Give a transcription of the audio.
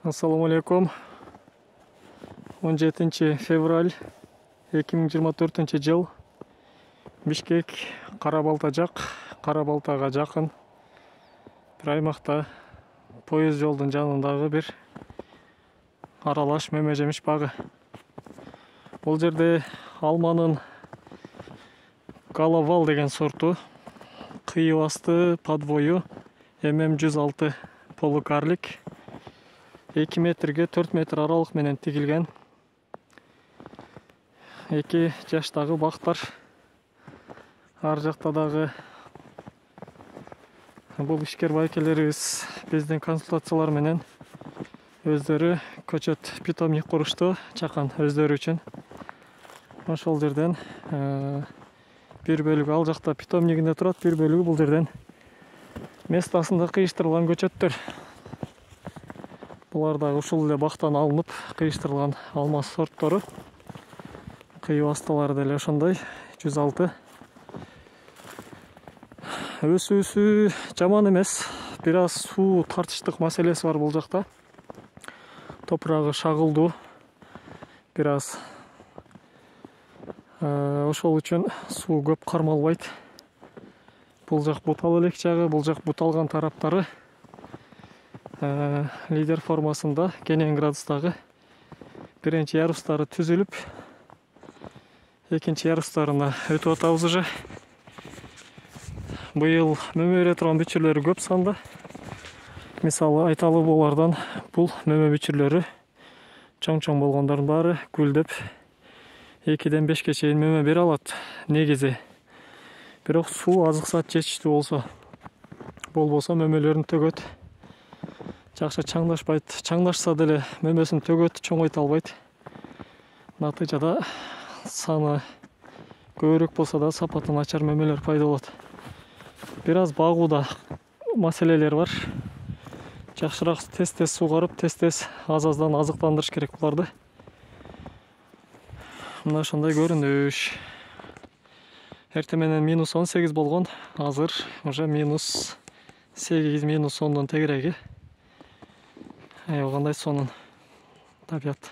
Assalamu alaikum. 17 fevral 2024 жыл. Бишкек Карабалта жак, Карабалтага жакын бир аймакта поезд жолдун жанындагы бир аралаш мөмө жемиш багы. Бул жерде алманын Галавал деген сорту, кыйы асты подвою MM106 полукарлик 2 метрге 4 метр аралык менен тигилген. 2 жаштагы бактар. Ар жакта дагы бул ишкер байкелерибиз биздин консультациялар менен өздөрү көчөт питомник курушту чакан өздөрү үчүн. Ошол жерден бир бөлүгү ал жакта питомнигинде турат, бир бөлүгү бул жерден местасында кыйыштырылган көчөттөр. Булар дагы ушул эле бактан алынып кыйыштырылган алма сорттору. Кыйы асталары деле ошондой 106. Өсүүсү жаман эмес. Бир аз суу тартыштык маселеси бар бул жакта. Топурагы шагылдуу. Бир аз ошол үчүн суу көп кармалбайт. Бул жак бутал элек жагы, бул жак буталган тараптары лидер формасында кенен градустагы биринчи ярустары түзүлүп, экинчи ярустарына өтүп атабыз уже. Быйыл мөмө бере турган бүчүрлөрү көп санда. Мисалы айталы булардан бул мөмө бүчүрлөрү чоң болгондордун баары гүлдөп 2-ден 5-ке чейин мөмө бере алат негизи. Бирок суу азыксат жетиштүү болсо, болбосо мөмөлөрүн төгөт. Жакшы чаңдашпайт. Чаңдашса деле мөмөсүн төгөт, чоңойто албайт. Натыйжада саны көбүрөөк болсо да сапаты начар мөмөлөр пайда болот. Бир аз багууда маселелер бар. Жакшыраак тез сугарып, тез аз-аздан азыктандырыш керек буларды. Мына ошондой көрүнүш. Эртең менен -18 болгон. Азыр уже -8, -10дон тегереги. Кандай сонун табият.